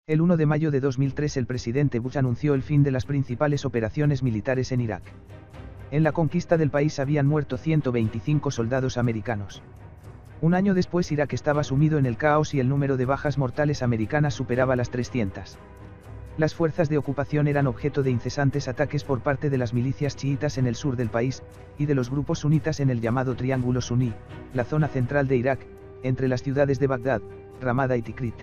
El 1 de mayo de 2003 el presidente Bush anunció el fin de las principales operaciones militares en Irak. En la conquista del país habían muerto 125 soldados americanos. Un año después Irak estaba sumido en el caos y el número de bajas mortales americanas superaba las 300. Las fuerzas de ocupación eran objeto de incesantes ataques por parte de las milicias chiitas en el sur del país, y de los grupos sunitas en el llamado Triángulo Suní, la zona central de Irak, entre las ciudades de Bagdad, Ramada y Tikrit.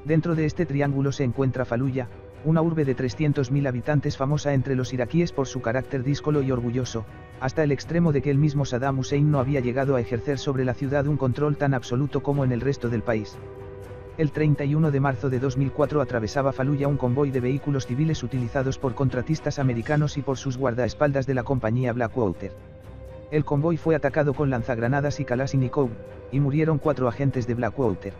Dentro de este triángulo se encuentra Faluya, una urbe de 300.000 habitantes famosa entre los iraquíes por su carácter díscolo y orgulloso, hasta el extremo de que el mismo Saddam Hussein no había llegado a ejercer sobre la ciudad un control tan absoluto como en el resto del país. El 31 de marzo de 2004 atravesaba Faluya un convoy de vehículos civiles utilizados por contratistas americanos y por sus guardaespaldas de la compañía Blackwater. El convoy fue atacado con lanzagranadas y Kalashnikov, y murieron 4 agentes de Blackwater.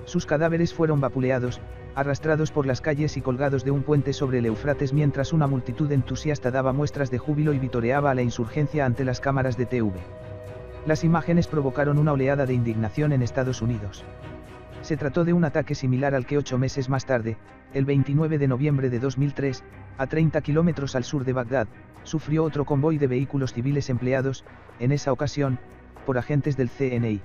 Sus cadáveres fueron vapuleados, arrastrados por las calles y colgados de un puente sobre el Éufrates mientras una multitud entusiasta daba muestras de júbilo y vitoreaba a la insurgencia ante las cámaras de TV. Las imágenes provocaron una oleada de indignación en Estados Unidos. Se trató de un ataque similar al que 8 meses más tarde, el 29 de noviembre de 2003, a 30 kilómetros al sur de Bagdad, sufrió otro convoy de vehículos civiles empleados, en esa ocasión, por agentes del CNI.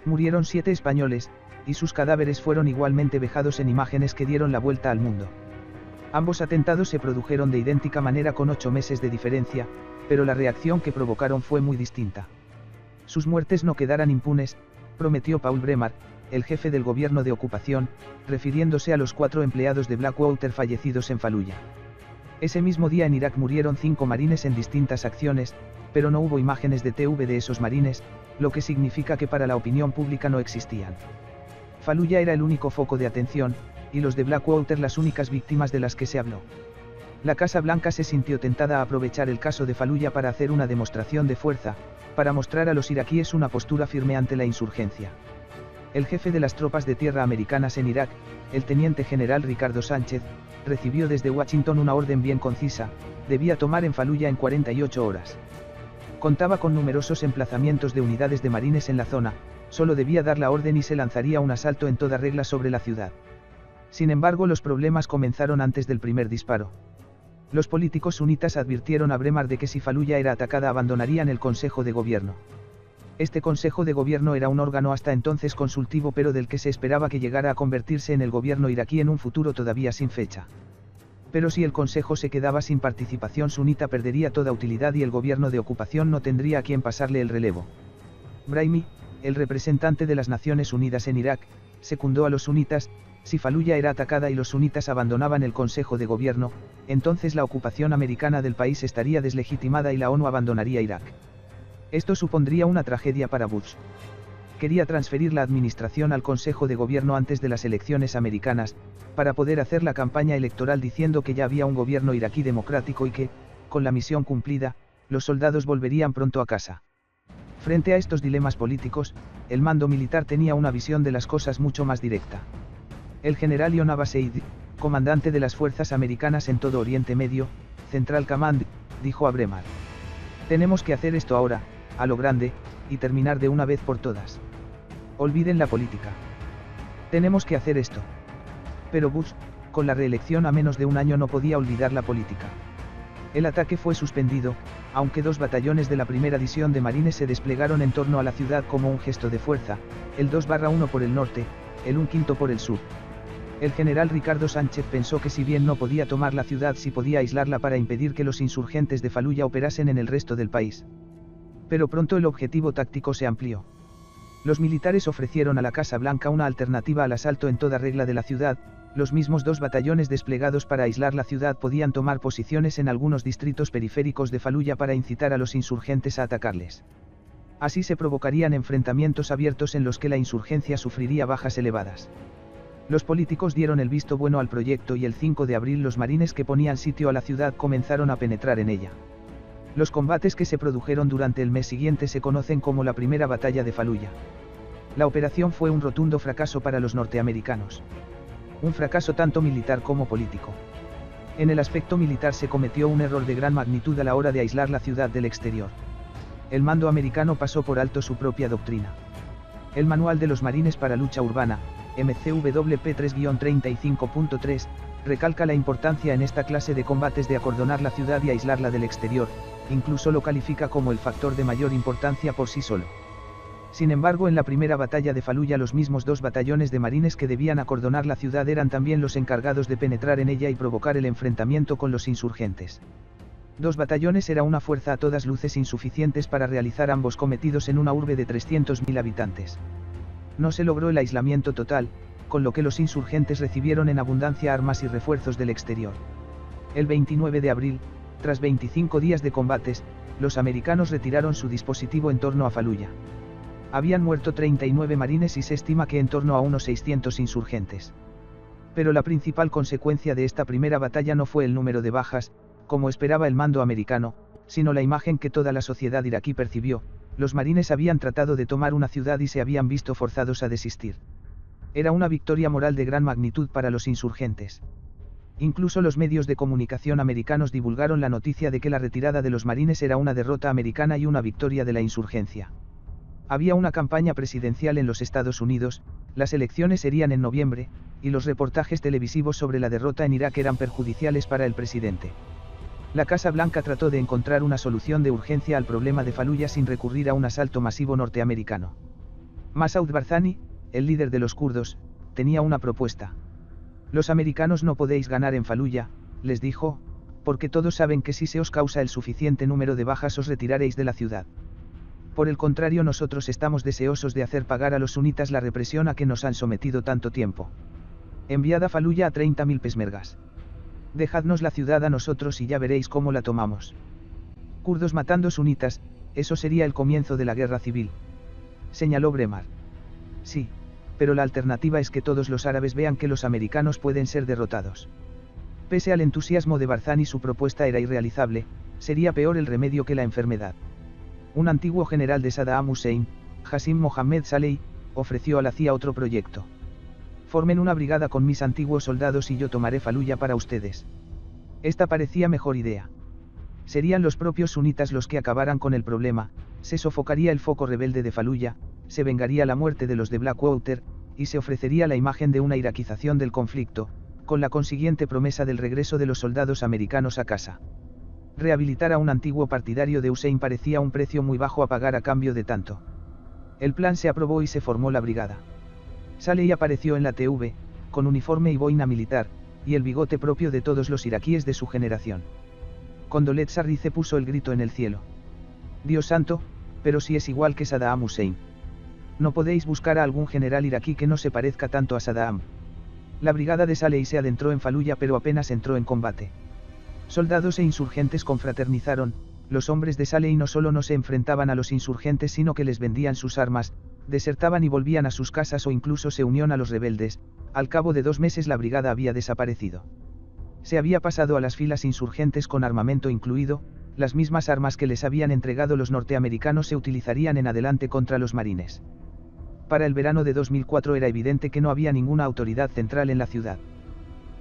Murieron 7 españoles, y sus cadáveres fueron igualmente vejados en imágenes que dieron la vuelta al mundo. Ambos atentados se produjeron de idéntica manera con 8 meses de diferencia, pero la reacción que provocaron fue muy distinta. Sus muertes no quedarán impunes, prometió Paul Bremer, el jefe del gobierno de ocupación, refiriéndose a los 4 empleados de Blackwater fallecidos en Faluya. Ese mismo día en Irak murieron 5 marines en distintas acciones, pero no hubo imágenes de TV de esos marines, lo que significa que para la opinión pública no existían. Faluya era el único foco de atención, y los de Blackwater las únicas víctimas de las que se habló. La Casa Blanca se sintió tentada a aprovechar el caso de Faluya para hacer una demostración de fuerza, para mostrar a los iraquíes una postura firme ante la insurgencia. El jefe de las tropas de tierra americanas en Irak, el teniente general Ricardo Sánchez, recibió desde Washington una orden bien concisa: debía tomar en Faluya en 48 horas. Contaba con numerosos emplazamientos de unidades de marines en la zona, solo debía dar la orden y se lanzaría un asalto en toda regla sobre la ciudad. Sin embargo, los problemas comenzaron antes del primer disparo. Los políticos sunitas advirtieron a Bremer de que si Faluya era atacada abandonarían el Consejo de Gobierno. Este Consejo de Gobierno era un órgano hasta entonces consultivo pero del que se esperaba que llegara a convertirse en el gobierno iraquí en un futuro todavía sin fecha. Pero si el Consejo se quedaba sin participación sunita perdería toda utilidad y el gobierno de ocupación no tendría a quien pasarle el relevo. Brahimi, el representante de las Naciones Unidas en Irak, secundó a los sunitas: si Faluya era atacada y los sunitas abandonaban el Consejo de Gobierno, entonces la ocupación americana del país estaría deslegitimada y la ONU abandonaría Irak. Esto supondría una tragedia para Bush. Quería transferir la administración al Consejo de Gobierno antes de las elecciones americanas, para poder hacer la campaña electoral diciendo que ya había un gobierno iraquí democrático y que, con la misión cumplida, los soldados volverían pronto a casa. Frente a estos dilemas políticos, el mando militar tenía una visión de las cosas mucho más directa. El general John Abaseid, comandante de las fuerzas americanas en todo Oriente Medio, Central Command, dijo a Bremer: tenemos que hacer esto ahora, a lo grande, y terminar de una vez por todas. Olviden la política. Tenemos que hacer esto. Pero Bush, con la reelección a menos de un año, no podía olvidar la política. El ataque fue suspendido, aunque 2 batallones de la primera división de marines se desplegaron en torno a la ciudad como un gesto de fuerza, el 2/1 por el norte, el 1/5 por el sur. El general Ricardo Sánchez pensó que si bien no podía tomar la ciudad, sí podía aislarla para impedir que los insurgentes de Faluya operasen en el resto del país. Pero pronto el objetivo táctico se amplió. Los militares ofrecieron a la Casa Blanca una alternativa al asalto en toda regla de la ciudad. Los mismos 2 batallones desplegados para aislar la ciudad podían tomar posiciones en algunos distritos periféricos de Faluya para incitar a los insurgentes a atacarles. Así se provocarían enfrentamientos abiertos en los que la insurgencia sufriría bajas elevadas. Los políticos dieron el visto bueno al proyecto y el 5 de abril los marines que ponían sitio a la ciudad comenzaron a penetrar en ella. Los combates que se produjeron durante el mes siguiente se conocen como la Primera Batalla de Faluya. La operación fue un rotundo fracaso para los norteamericanos. Un fracaso tanto militar como político. En el aspecto militar se cometió un error de gran magnitud a la hora de aislar la ciudad del exterior. El mando americano pasó por alto su propia doctrina. El Manual de los Marines para Lucha Urbana, MCWP 3-35.3, recalca la importancia en esta clase de combates de acordonar la ciudad y aislarla del exterior, incluso lo califica como el factor de mayor importancia por sí solo. Sin embargo, en la primera batalla de Faluya los mismos 2 batallones de marines que debían acordonar la ciudad eran también los encargados de penetrar en ella y provocar el enfrentamiento con los insurgentes. 2 batallones era una fuerza a todas luces insuficientes para realizar ambos cometidos en una urbe de 300.000 habitantes. No se logró el aislamiento total, con lo que los insurgentes recibieron en abundancia armas y refuerzos del exterior. El 29 de abril, tras 25 días de combates, los americanos retiraron su dispositivo en torno a Faluya. Habían muerto 39 marines y se estima que en torno a unos 600 insurgentes. Pero la principal consecuencia de esta primera batalla no fue el número de bajas, como esperaba el mando americano, sino la imagen que toda la sociedad iraquí percibió: los marines habían tratado de tomar una ciudad y se habían visto forzados a desistir. Era una victoria moral de gran magnitud para los insurgentes. Incluso los medios de comunicación americanos divulgaron la noticia de que la retirada de los marines era una derrota americana y una victoria de la insurgencia. Había una campaña presidencial en los Estados Unidos, las elecciones serían en noviembre, y los reportajes televisivos sobre la derrota en Irak eran perjudiciales para el presidente. La Casa Blanca trató de encontrar una solución de urgencia al problema de Faluya sin recurrir a un asalto masivo norteamericano. Masoud Barzani, el líder de los kurdos, tenía una propuesta. Los americanos no podéis ganar en Faluya, les dijo, porque todos saben que si se os causa el suficiente número de bajas os retiraréis de la ciudad. Por el contrario, nosotros estamos deseosos de hacer pagar a los sunitas la represión a que nos han sometido tanto tiempo. Enviad a Faluya a 30.000 pesmergas. Dejadnos la ciudad a nosotros y ya veréis cómo la tomamos. Kurdos matando sunitas, eso sería el comienzo de la guerra civil. Señaló Bremar. Sí, pero la alternativa es que todos los árabes vean que los americanos pueden ser derrotados. Pese al entusiasmo de Barzani, su propuesta era irrealizable, sería peor el remedio que la enfermedad. Un antiguo general de Saddam Hussein, Hassim Mohammed Saleh, ofreció a la CIA otro proyecto. Formen una brigada con mis antiguos soldados y yo tomaré Faluya para ustedes. Esta parecía mejor idea. Serían los propios sunitas los que acabaran con el problema, se sofocaría el foco rebelde de Faluya, se vengaría la muerte de los de Blackwater, y se ofrecería la imagen de una iraquización del conflicto, con la consiguiente promesa del regreso de los soldados americanos a casa. Rehabilitar a un antiguo partidario de Hussein parecía un precio muy bajo a pagar a cambio de tanto. El plan se aprobó y se formó la brigada. Saleh apareció en la TV, con uniforme y boina militar, y el bigote propio de todos los iraquíes de su generación. Condolet Sarrice puso el grito en el cielo. Dios santo, pero si es igual que Saddam Hussein. No podéis buscar a algún general iraquí que no se parezca tanto a Saddam. La brigada de Saleh se adentró en Faluya, pero apenas entró en combate. Soldados e insurgentes confraternizaron. Los hombres de Saleh no solo no se enfrentaban a los insurgentes, sino que les vendían sus armas, desertaban y volvían a sus casas o incluso se unían a los rebeldes. Al cabo de 2 meses la brigada había desaparecido. Se había pasado a las filas insurgentes con armamento incluido, las mismas armas que les habían entregado los norteamericanos se utilizarían en adelante contra los marines. Para el verano de 2004 era evidente que no había ninguna autoridad central en la ciudad.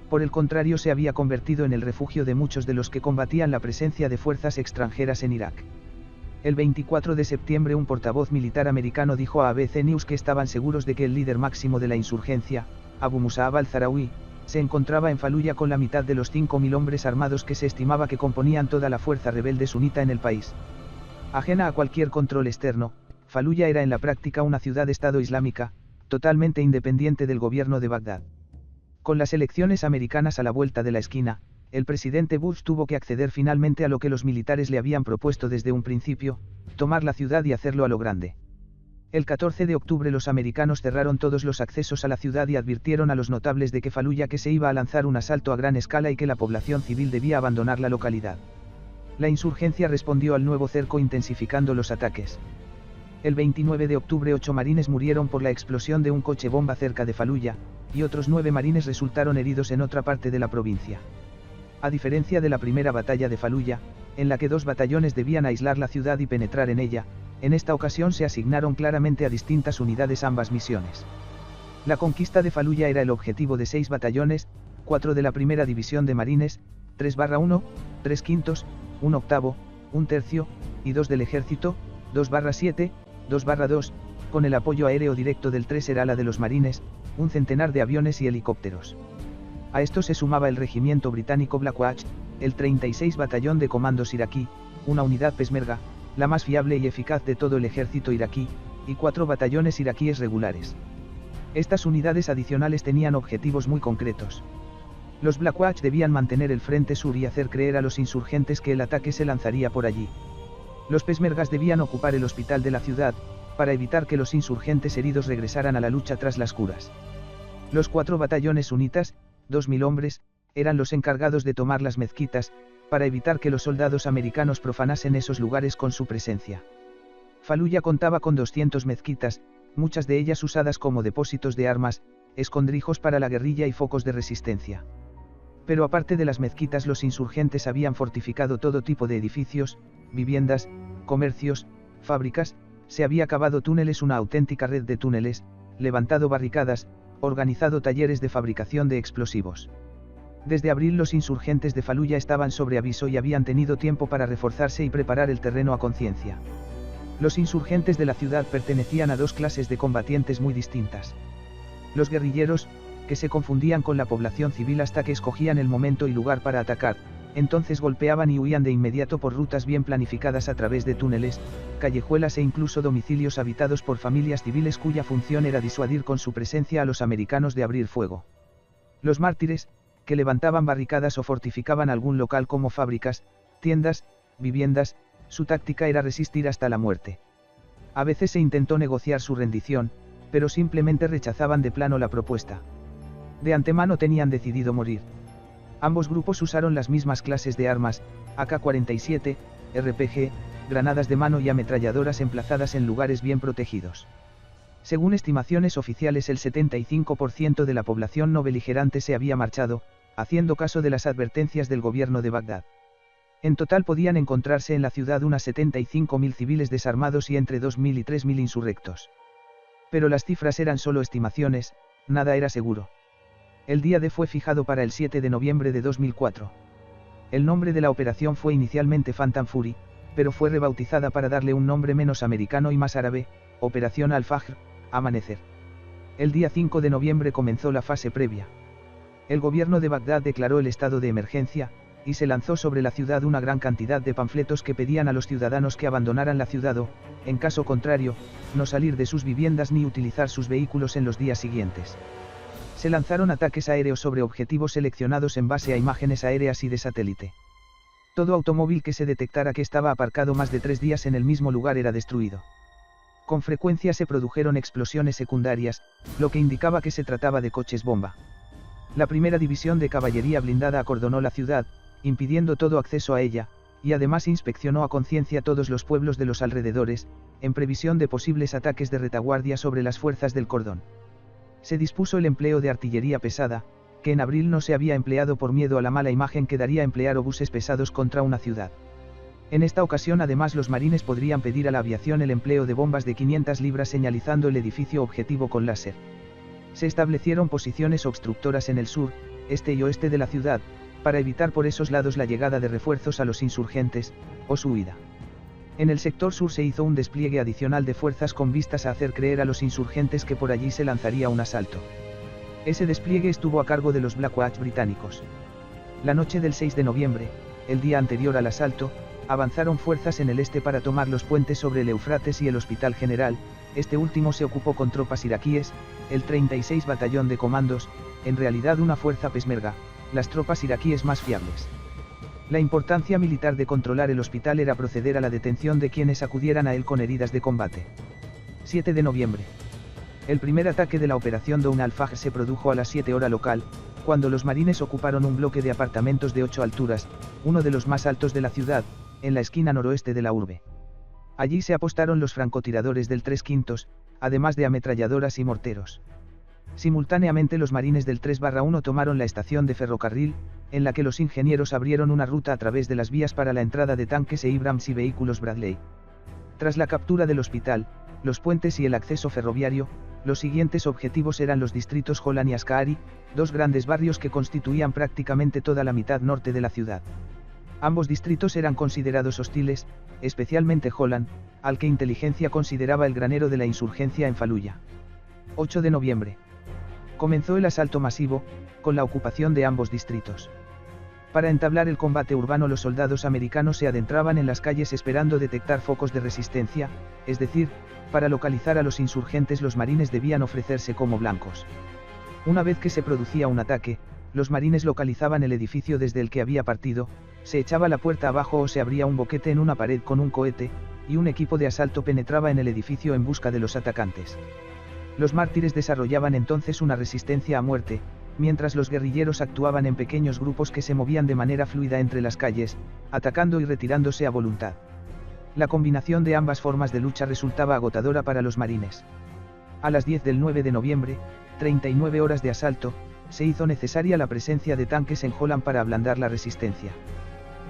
Por el contrario, se había convertido en el refugio de muchos de los que combatían la presencia de fuerzas extranjeras en Irak. El 24 de septiembre un portavoz militar americano dijo a ABC News que estaban seguros de que el líder máximo de la insurgencia, Abu Musab al-Zahraoui, se encontraba en Faluya con la mitad de los 5.000 hombres armados que se estimaba que componían toda la fuerza rebelde sunita en el país. Ajena a cualquier control externo, Faluya era en la práctica una ciudad-estado islámica, totalmente independiente del gobierno de Bagdad. Con las elecciones americanas a la vuelta de la esquina, el presidente Bush tuvo que acceder finalmente a lo que los militares le habían propuesto desde un principio: tomar la ciudad y hacerlo a lo grande. El 14 de octubre los americanos cerraron todos los accesos a la ciudad y advirtieron a los notables de que Faluya que se iba a lanzar un asalto a gran escala y que la población civil debía abandonar la localidad. La insurgencia respondió al nuevo cerco intensificando los ataques. El 29 de octubre 8 marines murieron por la explosión de un coche bomba cerca de Faluya, y otros 9 marines resultaron heridos en otra parte de la provincia. A diferencia de la primera batalla de Faluya, en la que 2 batallones debían aislar la ciudad y penetrar en ella, en esta ocasión se asignaron claramente a distintas unidades ambas misiones. La conquista de Faluya era el objetivo de 6 batallones, 4 de la primera división de marines, 3/1, 3/5, 1/8, 1/3, y 2 del ejército, 2/7, 2/2, con el apoyo aéreo directo del 3 era la de los marines, un centenar de aviones y helicópteros. A esto se sumaba el regimiento británico Black Watch, el 36 Batallón de Comandos iraquí, una unidad pesmerga, la más fiable y eficaz de todo el ejército iraquí, y 4 batallones iraquíes regulares. Estas unidades adicionales tenían objetivos muy concretos. Los Black Watch debían mantener el frente sur y hacer creer a los insurgentes que el ataque se lanzaría por allí. Los pesmergas debían ocupar el hospital de la ciudad, para evitar que los insurgentes heridos regresaran a la lucha tras las curas. Los 4 batallones sunitas, 2000 hombres, eran los encargados de tomar las mezquitas, para evitar que los soldados americanos profanasen esos lugares con su presencia. Faluya contaba con 200 mezquitas, muchas de ellas usadas como depósitos de armas, escondrijos para la guerrilla y focos de resistencia. Pero aparte de las mezquitas, los insurgentes habían fortificado todo tipo de edificios, viviendas, comercios, fábricas, se había cavado túneles, una auténtica red de túneles, levantado barricadas, organizado talleres de fabricación de explosivos. Desde abril los insurgentes de Faluya estaban sobre aviso y habían tenido tiempo para reforzarse y preparar el terreno a conciencia. Los insurgentes de la ciudad pertenecían a 2 clases de combatientes muy distintas. Los guerrilleros, que se confundían con la población civil hasta que escogían el momento y lugar para atacar, entonces golpeaban y huían de inmediato por rutas bien planificadas a través de túneles, callejuelas e incluso domicilios habitados por familias civiles cuya función era disuadir con su presencia a los americanos de abrir fuego. Los mártires, que levantaban barricadas o fortificaban algún local como fábricas, tiendas, viviendas, su táctica era resistir hasta la muerte. A veces se intentó negociar su rendición, pero simplemente rechazaban de plano la propuesta. De antemano tenían decidido morir. Ambos grupos usaron las mismas clases de armas, AK-47, RPG, granadas de mano y ametralladoras emplazadas en lugares bien protegidos. Según estimaciones oficiales, el 75% de la población no beligerante se había marchado, haciendo caso de las advertencias del gobierno de Bagdad. En total podían encontrarse en la ciudad unas 75.000 civiles desarmados y entre 2.000 y 3.000 insurrectos. Pero las cifras eran solo estimaciones, nada era seguro. El día D fue fijado para el 7 de noviembre de 2004. El nombre de la operación fue inicialmente Phantom Fury, pero fue rebautizada para darle un nombre menos americano y más árabe, Operación Al-Fajr, Amanecer. El día 5 de noviembre comenzó la fase previa. El gobierno de Bagdad declaró el estado de emergencia, y se lanzó sobre la ciudad una gran cantidad de panfletos que pedían a los ciudadanos que abandonaran la ciudad o, en caso contrario, no salir de sus viviendas ni utilizar sus vehículos en los días siguientes. Se lanzaron ataques aéreos sobre objetivos seleccionados en base a imágenes aéreas y de satélite. Todo automóvil que se detectara que estaba aparcado más de 3 días en el mismo lugar era destruido. Con frecuencia se produjeron explosiones secundarias, lo que indicaba que se trataba de coches bomba. La primera división de caballería blindada acordonó la ciudad, impidiendo todo acceso a ella, y además inspeccionó a conciencia todos los pueblos de los alrededores, en previsión de posibles ataques de retaguardia sobre las fuerzas del cordón. Se dispuso el empleo de artillería pesada, que en abril no se había empleado por miedo a la mala imagen que daría emplear obuses pesados contra una ciudad. En esta ocasión además los marines podrían pedir a la aviación el empleo de bombas de 500 libras señalizando el edificio objetivo con láser. Se establecieron posiciones obstructoras en el sur, este y oeste de la ciudad, para evitar por esos lados la llegada de refuerzos a los insurgentes, o su huida. En el sector sur se hizo un despliegue adicional de fuerzas con vistas a hacer creer a los insurgentes que por allí se lanzaría un asalto. Ese despliegue estuvo a cargo de los Black Watch británicos. La noche del 6 de noviembre, el día anterior al asalto, avanzaron fuerzas en el este para tomar los puentes sobre el Éufrates y el Hospital General. Este último se ocupó con tropas iraquíes, el 36 Batallón de Comandos, en realidad una fuerza pesmerga, las tropas iraquíes más fiables. La importancia militar de controlar el hospital era proceder a la detención de quienes acudieran a él con heridas de combate. 7 de noviembre. El primer ataque de la operación Dawn al-Fajr se produjo a las 7 hora local, cuando los marines ocuparon un bloque de apartamentos de 8 alturas, uno de los más altos de la ciudad, en la esquina noroeste de la urbe. Allí se apostaron los francotiradores del 3/5, además de ametralladoras y morteros. Simultáneamente los marines del 3/1 tomaron la estación de ferrocarril, en la que los ingenieros abrieron una ruta a través de las vías para la entrada de tanques e Abrams y vehículos Bradley. Tras la captura del hospital, los puentes y el acceso ferroviario, los siguientes objetivos eran los distritos Jolan y Ascari, 2 grandes barrios que constituían prácticamente toda la mitad norte de la ciudad. Ambos distritos eran considerados hostiles, especialmente Jolan, al que inteligencia consideraba el granero de la insurgencia en Faluya. 8 de noviembre. Comenzó el asalto masivo, con la ocupación de ambos distritos. Para entablar el combate urbano, los soldados americanos se adentraban en las calles esperando detectar focos de resistencia, es decir, para localizar a los insurgentes los marines debían ofrecerse como blancos. Una vez que se producía un ataque, los marines localizaban el edificio desde el que había partido, se echaba la puerta abajo o se abría un boquete en una pared con un cohete, y un equipo de asalto penetraba en el edificio en busca de los atacantes. Los mártires desarrollaban entonces una resistencia a muerte, mientras los guerrilleros actuaban en pequeños grupos que se movían de manera fluida entre las calles, atacando y retirándose a voluntad. La combinación de ambas formas de lucha resultaba agotadora para los marines. A las 10 del 9 de noviembre, 39 horas de asalto, se hizo necesaria la presencia de tanques en Holland para ablandar la resistencia.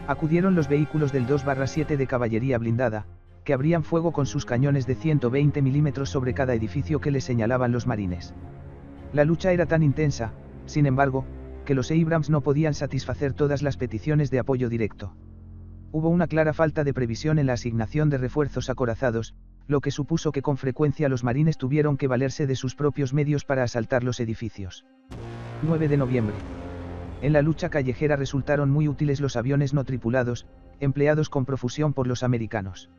Acudieron los vehículos del 2-7 de caballería blindada, que abrían fuego con sus cañones de 120 mm sobre cada edificio que les señalaban los marines. La lucha era tan intensa, sin embargo, que los Abrams no podían satisfacer todas las peticiones de apoyo directo. Hubo una clara falta de previsión en la asignación de refuerzos acorazados, lo que supuso que con frecuencia los marines tuvieron que valerse de sus propios medios para asaltar los edificios. 9 de noviembre. En la lucha callejera resultaron muy útiles los aviones no tripulados, empleados con profusión por los americanos.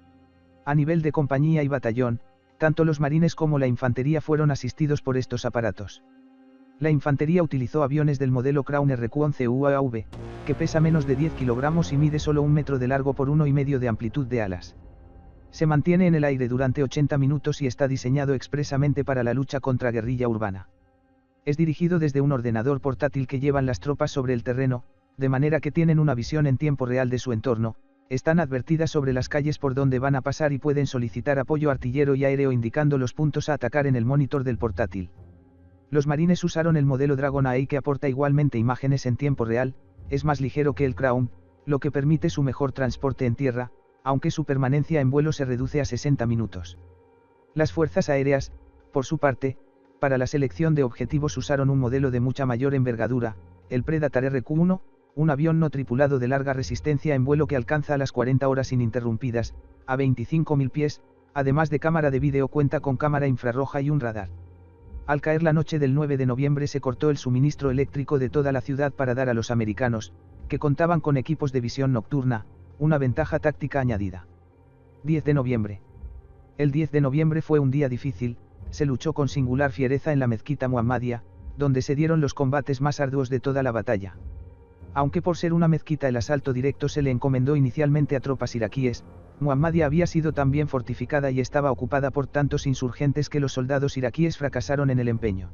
A nivel de compañía y batallón, tanto los marines como la infantería fueron asistidos por estos aparatos. La infantería utilizó aviones del modelo Crown RQ-11 UAV, que pesa menos de 10 kilogramos y mide solo 1 metro de largo por 1,5 de amplitud de alas. Se mantiene en el aire durante 80 minutos y está diseñado expresamente para la lucha contra guerrilla urbana. Es dirigido desde un ordenador portátil que llevan las tropas sobre el terreno, de manera que tienen una visión en tiempo real de su entorno, están advertidas sobre las calles por donde van a pasar y pueden solicitar apoyo artillero y aéreo indicando los puntos a atacar en el monitor del portátil. Los marines usaron el modelo Dragon AI que aporta igualmente imágenes en tiempo real, es más ligero que el Crown, lo que permite su mejor transporte en tierra, aunque su permanencia en vuelo se reduce a 60 minutos. Las fuerzas aéreas, por su parte, para la selección de objetivos usaron un modelo de mucha mayor envergadura, el Predator RQ-1, un avión no tripulado de larga resistencia en vuelo que alcanza las 40 horas ininterrumpidas, a 25.000 pies, además de cámara de vídeo cuenta con cámara infrarroja y un radar. Al caer la noche del 9 de noviembre se cortó el suministro eléctrico de toda la ciudad para dar a los americanos, que contaban con equipos de visión nocturna, una ventaja táctica añadida. 10 de noviembre. El 10 de noviembre fue un día difícil, se luchó con singular fiereza en la mezquita Muhammadia, donde se dieron los combates más arduos de toda la batalla. Aunque por ser una mezquita el asalto directo se le encomendó inicialmente a tropas iraquíes, Muhammadia había sido tan bien fortificada y estaba ocupada por tantos insurgentes que los soldados iraquíes fracasaron en el empeño.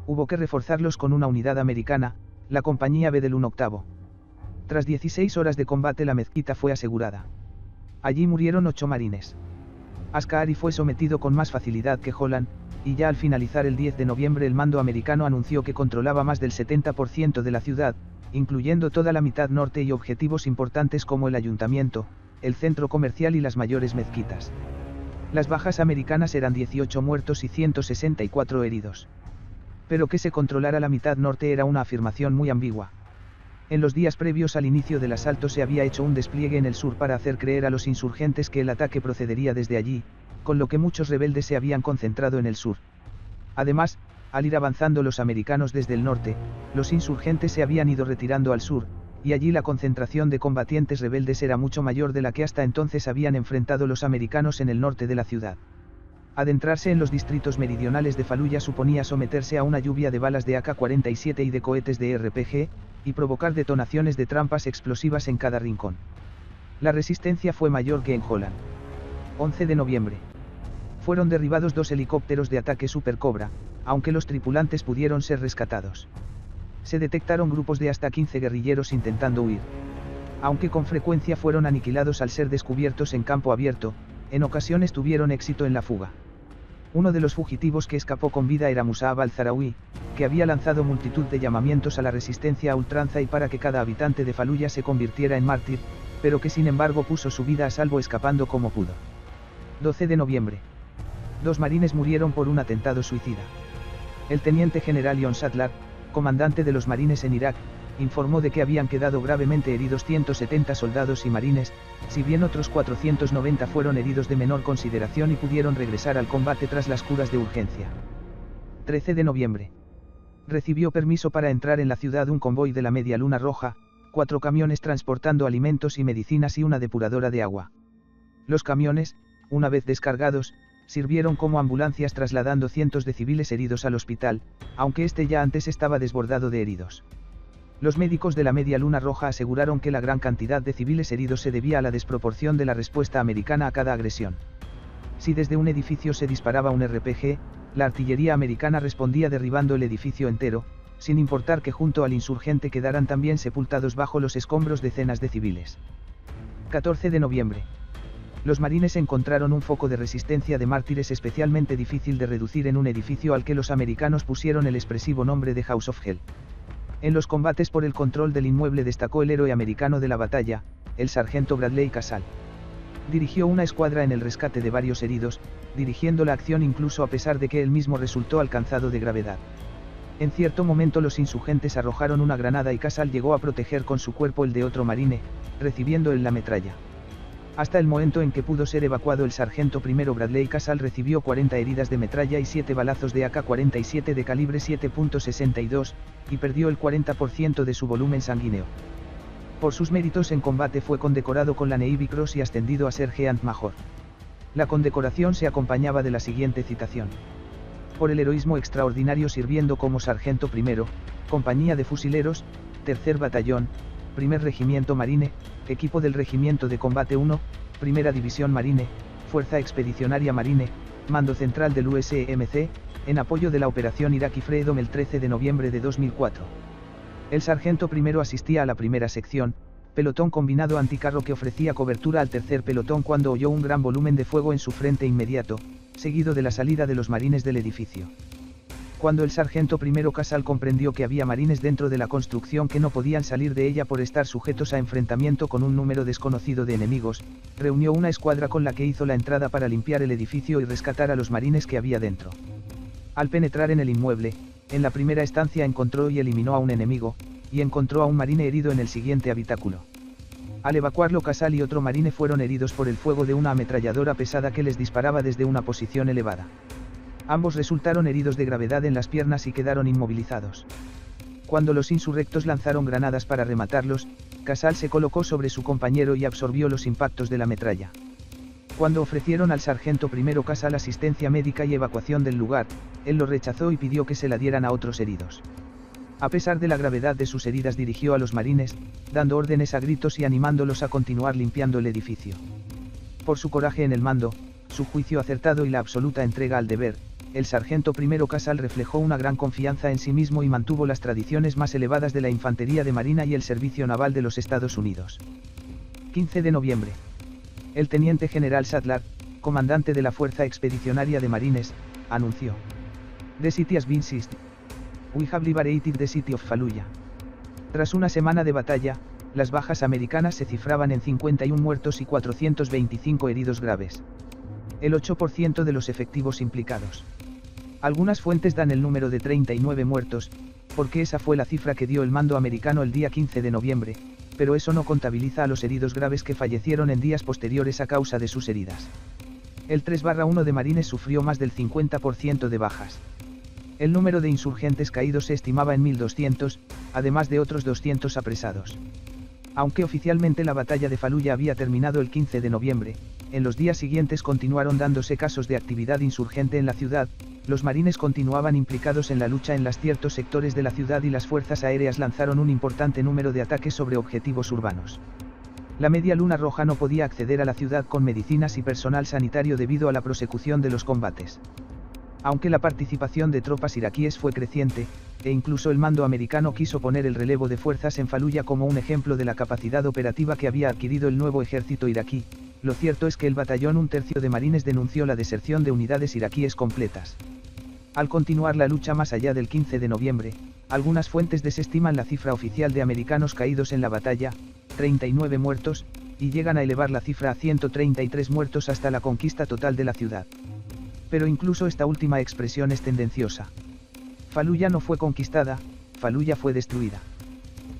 Hubo que reforzarlos con una unidad americana, la compañía B del 1/8. Tras 16 horas de combate la mezquita fue asegurada. Allí murieron 8 marines. Ascari fue sometido con más facilidad que Holland, y ya al finalizar el 10 de noviembre el mando americano anunció que controlaba más del 70% de la ciudad, incluyendo toda la mitad norte y objetivos importantes como el ayuntamiento, el centro comercial y las mayores mezquitas. Las bajas americanas eran 18 muertos y 164 heridos. Pero que se controlara la mitad norte era una afirmación muy ambigua. En los días previos al inicio del asalto se había hecho un despliegue en el sur para hacer creer a los insurgentes que el ataque procedería desde allí, con lo que muchos rebeldes se habían concentrado en el sur. Además, al ir avanzando los americanos desde el norte, los insurgentes se habían ido retirando al sur, y allí la concentración de combatientes rebeldes era mucho mayor de la que hasta entonces habían enfrentado los americanos en el norte de la ciudad. Adentrarse en los distritos meridionales de Faluya suponía someterse a una lluvia de balas de AK-47 y de cohetes de RPG, y provocar detonaciones de trampas explosivas en cada rincón. La resistencia fue mayor que en Holland. 11 de noviembre. Fueron derribados 2 helicópteros de ataque Super Cobra, aunque los tripulantes pudieron ser rescatados. Se detectaron grupos de hasta 15 guerrilleros intentando huir. Aunque con frecuencia fueron aniquilados al ser descubiertos en campo abierto, en ocasiones tuvieron éxito en la fuga. Uno de los fugitivos que escapó con vida era Musab al-Zarawi, que había lanzado multitud de llamamientos a la resistencia a ultranza y para que cada habitante de Faluya se convirtiera en mártir, pero que sin embargo puso su vida a salvo escapando como pudo. 12 de noviembre. 2 marines murieron por un atentado suicida. El teniente general John Sadler, comandante de los marines en Irak, informó de que habían quedado gravemente heridos 170 soldados y marines, si bien otros 490 fueron heridos de menor consideración y pudieron regresar al combate tras las curas de urgencia. 13 de noviembre. Recibió permiso para entrar en la ciudad un convoy de la Media Luna Roja, 4 camiones transportando alimentos y medicinas y una depuradora de agua. Los camiones, una vez descargados, sirvieron como ambulancias trasladando cientos de civiles heridos al hospital, aunque este ya antes estaba desbordado de heridos. Los médicos de la Media Luna Roja aseguraron que la gran cantidad de civiles heridos se debía a la desproporción de la respuesta americana a cada agresión. Si desde un edificio se disparaba un RPG, la artillería americana respondía derribando el edificio entero, sin importar que junto al insurgente quedaran también sepultados bajo los escombros decenas de civiles. 14 de noviembre. Los marines encontraron un foco de resistencia de mártires especialmente difícil de reducir en un edificio al que los americanos pusieron el expresivo nombre de House of Hell. En los combates por el control del inmueble destacó el héroe americano de la batalla, el sargento Bradley Casal. Dirigió una escuadra en el rescate de varios heridos, dirigiendo la acción incluso a pesar de que él mismo resultó alcanzado de gravedad. En cierto momento los insurgentes arrojaron una granada y Casal llegó a proteger con su cuerpo el de otro marine, recibiendo él la metralla. Hasta el momento en que pudo ser evacuado el sargento primero Bradley Casal recibió 40 heridas de metralla y 7 balazos de AK-47 de calibre 7.62, y perdió el 40% de su volumen sanguíneo. Por sus méritos en combate fue condecorado con la Navy Cross y ascendido a Sergeant Major. La condecoración se acompañaba de la siguiente citación: por el heroísmo extraordinario sirviendo como sargento primero, compañía de fusileros, tercer batallón, primer regimiento marine, equipo del regimiento de combate 1, primera división marine, fuerza expedicionaria marine, mando central del USMC, en apoyo de la operación Iraqi Freedom el 13 de noviembre de 2004. El sargento primero asistía a la primera sección, pelotón combinado anticarro que ofrecía cobertura al tercer pelotón cuando oyó un gran volumen de fuego en su frente inmediato, seguido de la salida de los marines del edificio. Cuando el sargento primero Casal comprendió que había marines dentro de la construcción que no podían salir de ella por estar sujetos a enfrentamiento con un número desconocido de enemigos, reunió una escuadra con la que hizo la entrada para limpiar el edificio y rescatar a los marines que había dentro. Al penetrar en el inmueble, en la primera estancia encontró y eliminó a un enemigo, y encontró a un marine herido en el siguiente habitáculo. Al evacuarlo Casal y otro marine fueron heridos por el fuego de una ametralladora pesada que les disparaba desde una posición elevada. Ambos resultaron heridos de gravedad en las piernas y quedaron inmovilizados. Cuando los insurrectos lanzaron granadas para rematarlos, Casal se colocó sobre su compañero y absorbió los impactos de la metralla. Cuando ofrecieron al sargento primero Casal asistencia médica y evacuación del lugar, él lo rechazó y pidió que se la dieran a otros heridos. A pesar de la gravedad de sus heridas dirigió a los marines, dando órdenes a gritos y animándolos a continuar limpiando el edificio. Por su coraje en el mando, su juicio acertado y la absoluta entrega al deber, el sargento primero Casal reflejó una gran confianza en sí mismo y mantuvo las tradiciones más elevadas de la infantería de marina y el servicio naval de los Estados Unidos. 15 de noviembre. El teniente general Sadler, comandante de la Fuerza Expedicionaria de Marines, anunció: "The city has been seized. We have liberated the city of Fallujah". Tras una semana de batalla, las bajas americanas se cifraban en 51 muertos y 425 heridos graves. El 8% de los efectivos implicados. Algunas fuentes dan el número de 39 muertos, porque esa fue la cifra que dio el mando americano el día 15 de noviembre, pero eso no contabiliza a los heridos graves que fallecieron en días posteriores a causa de sus heridas. El 3/1 de Marines sufrió más del 50% de bajas. El número de insurgentes caídos se estimaba en 1.200, además de otros 200 apresados. Aunque oficialmente la batalla de Fallujah había terminado el 15 de noviembre, en los días siguientes continuaron dándose casos de actividad insurgente en la ciudad, los marines continuaban implicados en la lucha en ciertos sectores de la ciudad y las fuerzas aéreas lanzaron un importante número de ataques sobre objetivos urbanos. La Media Luna Roja no podía acceder a la ciudad con medicinas y personal sanitario debido a la prosecución de los combates. Aunque la participación de tropas iraquíes fue creciente, e incluso el mando americano quiso poner el relevo de fuerzas en Fallujah como un ejemplo de la capacidad operativa que había adquirido el nuevo ejército iraquí, lo cierto es que el batallón 1/3 de marines denunció la deserción de unidades iraquíes completas. Al continuar la lucha más allá del 15 de noviembre, algunas fuentes desestiman la cifra oficial de americanos caídos en la batalla, 39 muertos, y llegan a elevar la cifra a 133 muertos hasta la conquista total de la ciudad. Pero incluso esta última expresión es tendenciosa. Fallujah no fue conquistada, Fallujah fue destruida.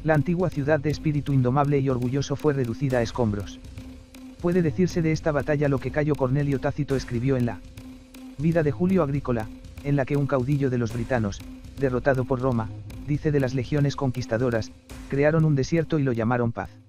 La antigua ciudad de espíritu indomable y orgulloso fue reducida a escombros. Puede decirse de esta batalla lo que Cayo Cornelio Tácito escribió en la Vida de Julio Agrícola, en la que un caudillo de los britanos, derrotado por Roma, dice de las legiones conquistadoras, crearon un desierto y lo llamaron paz.